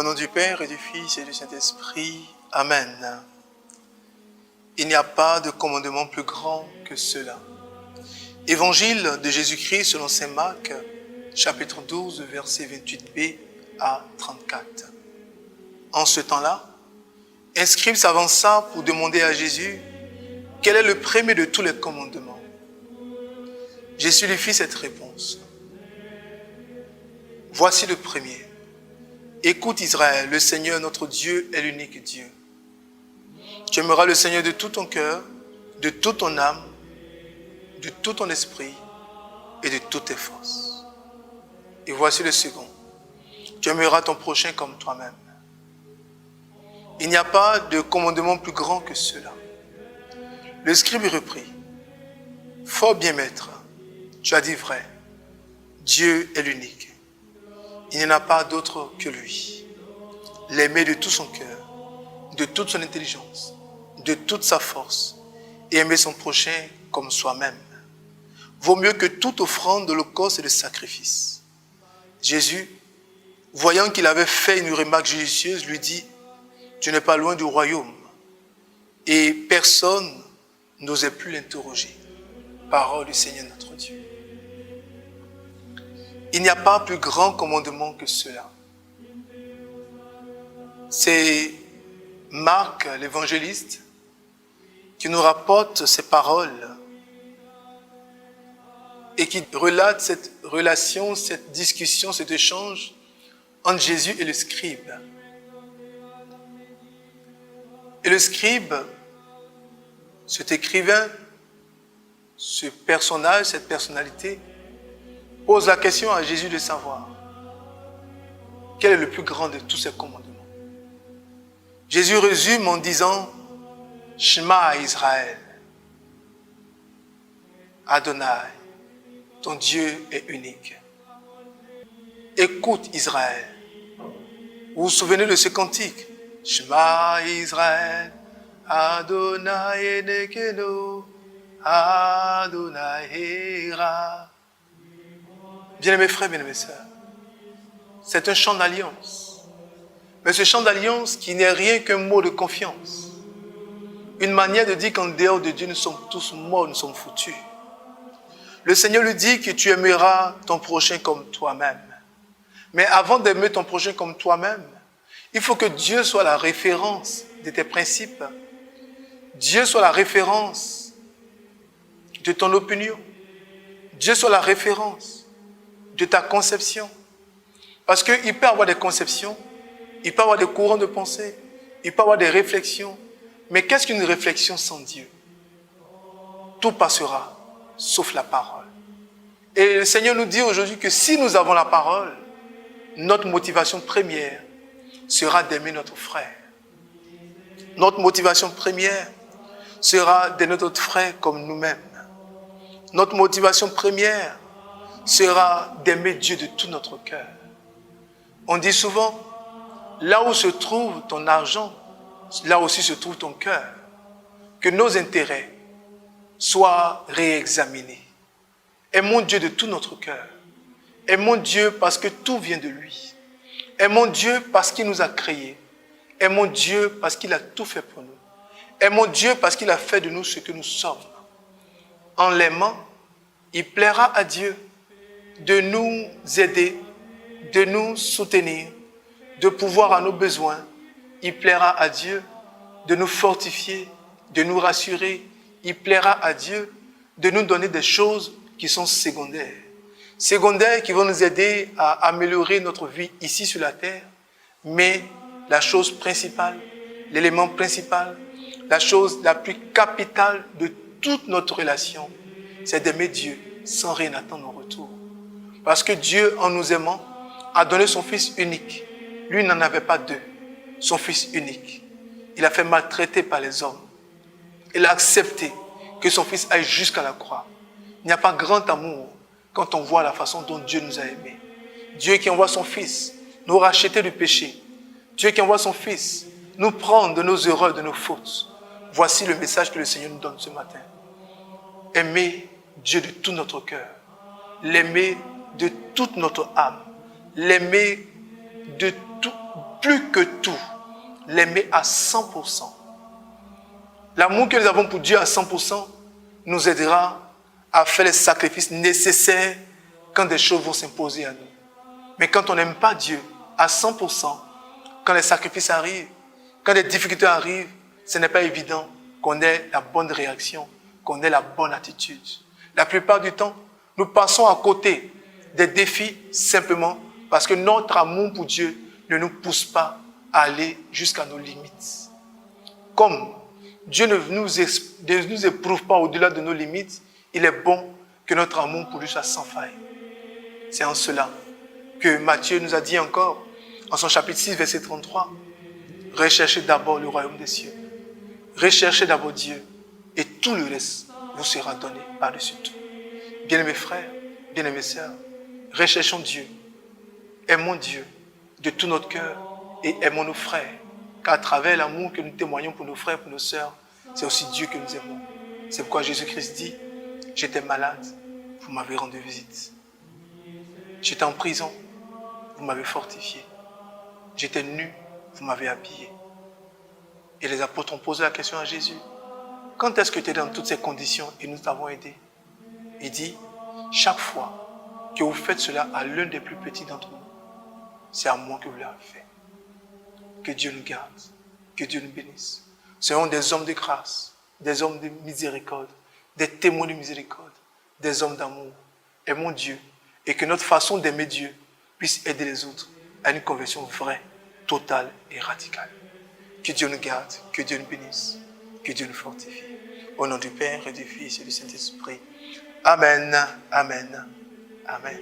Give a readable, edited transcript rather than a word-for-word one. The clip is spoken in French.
Au nom du Père et du Fils et du Saint-Esprit. Amen. Il n'y a pas de commandement plus grand que cela. Évangile de Jésus-Christ selon saint Marc, chapitre 12, versets 28b à 34. En ce temps-là, un scribe s'avança pour demander à Jésus quel est le premier de tous les commandements. Jésus lui fit cette réponse. Voici le premier. Écoute Israël, le Seigneur notre Dieu est l'unique Dieu. Tu aimeras le Seigneur de tout ton cœur, de toute ton âme, de tout ton esprit et de toutes tes forces. Et voici le second. Tu aimeras ton prochain comme toi-même. Il n'y a pas de commandement plus grand que cela. Le scribe reprit. Fort bien, maître, tu as dit vrai. Dieu est l'unique. Il n'y en a pas d'autre que lui. L'aimer de tout son cœur, de toute son intelligence, de toute sa force, et aimer son prochain comme soi-même. Vaut mieux que toute offrande d'holocauste et de sacrifice. Jésus, voyant qu'il avait fait une remarque judicieuse, lui dit, tu n'es pas loin du royaume. Et personne n'osait plus l'interroger. Parole du Seigneur notre Dieu. Il n'y a pas plus grand commandement que cela. C'est Marc, l'évangéliste, qui nous rapporte ces paroles et qui relate cette relation, cette discussion, cet échange entre Jésus et le scribe. Et le scribe, cet écrivain, ce personnage, cette personnalité, pose la question à Jésus de savoir quel est le plus grand de tous ces commandements. Jésus résume en disant Shema Israël, Adonai, ton Dieu est unique. Écoute Israël. Vous vous souvenez de ce cantique? Shema Israël, Adonai Enekeno, Adonai Hera. Bien-aimés frères, bien-aimés sœurs, c'est un chant d'alliance. Mais ce chant d'alliance qui n'est rien qu'un mot de confiance. Une manière de dire qu'en dehors de Dieu, nous sommes tous morts, nous sommes foutus. Le Seigneur lui dit que tu aimeras ton prochain comme toi-même. Mais avant d'aimer ton prochain comme toi-même, il faut que Dieu soit la référence de tes principes. Dieu soit la référence de ton opinion. Dieu soit la référence de ta conception. Parce qu'il peut avoir des conceptions, il peut avoir des courants de pensée, il peut avoir des réflexions. Mais qu'est-ce qu'une réflexion sans Dieu? Tout passera, sauf la parole. Et le Seigneur nous dit aujourd'hui que si nous avons la parole, notre motivation première sera d'aimer notre frère. Notre motivation première sera d'aimer notre frère comme nous-mêmes. Notre motivation première sera d'aimer Dieu de tout notre cœur. On dit souvent, là où se trouve ton argent, là aussi se trouve ton cœur. Que nos intérêts soient réexaminés. Aimons Dieu de tout notre cœur. Aimons Dieu parce que tout vient de lui. Aimons Dieu parce qu'il nous a créés. Aimons Dieu parce qu'il a tout fait pour nous. Aimons Dieu parce qu'il a fait de nous ce que nous sommes. En l'aimant, il plaira à Dieu de nous aider, de nous soutenir, de pouvoir à nos besoins. Il plaira à Dieu de nous fortifier, de nous rassurer. Il plaira à Dieu de nous donner des choses qui sont secondaires. Secondaires qui vont nous aider à améliorer notre vie ici sur la terre. Mais la chose principale, l'élément principal, la chose la plus capitale de toute notre relation, c'est d'aimer Dieu sans rien attendre en retour. Parce que Dieu, en nous aimant, a donné son Fils unique. Lui n'en avait pas deux. Son Fils unique. Il a fait maltraiter par les hommes. Il a accepté que son Fils aille jusqu'à la croix. Il n'y a pas grand amour quand on voit la façon dont Dieu nous a aimés. Dieu qui envoie son Fils nous racheter du péché. Dieu qui envoie son Fils nous prendre de nos erreurs, de nos fautes. Voici le message que le Seigneur nous donne ce matin. Aimer Dieu de tout notre cœur. L'aimer de toute notre âme. L'aimer de plus que tout, l'aimer à 100%. L'amour que nous avons pour Dieu à 100% nous aidera à faire les sacrifices nécessaires quand des choses vont s'imposer à nous. Mais quand on n'aime pas Dieu à 100%, quand les sacrifices arrivent, quand les difficultés arrivent, ce n'est pas évident qu'on ait la bonne réaction, qu'on ait la bonne attitude. La plupart du temps, nous passons à côté des défis simplement parce que notre amour pour Dieu ne nous pousse pas à aller jusqu'à nos limites. Comme Dieu ne nous éprouve pas au-delà de nos limites, il est bon que notre amour pour lui soit sans faille. C'est en cela que Matthieu nous a dit encore, en son chapitre 6, verset 33, « Recherchez d'abord le royaume des cieux. Recherchez d'abord Dieu, et tout le reste vous sera donné par-dessus tout. » Bien-aimés frères, bien-aimées sœurs, recherchons Dieu. Aimons Dieu de tout notre cœur et aimons nos frères. Car à travers l'amour que nous témoignons pour nos frères et pour nos sœurs, c'est aussi Dieu que nous aimons. C'est pourquoi Jésus-Christ dit, « J'étais malade, vous m'avez rendu visite. J'étais en prison, vous m'avez fortifié. J'étais nu, vous m'avez habillé. » Et les apôtres ont posé la question à Jésus, « Quand est-ce que tu es dans toutes ces conditions et nous t'avons aidé ?» Il dit, « Chaque fois que vous faites cela à l'un des plus petits d'entre nous, c'est à moi que vous l'avez fait. » Que Dieu nous garde, que Dieu nous bénisse. Soyons des hommes de grâce, des hommes de miséricorde, des témoins de miséricorde, des hommes d'amour. Aimons Dieu et que notre façon d'aimer Dieu puisse aider les autres à une conversion vraie, totale et radicale. Que Dieu nous garde, que Dieu nous bénisse, que Dieu nous fortifie. Au nom du Père et du Fils et du Saint-Esprit. Amen, amen, amen.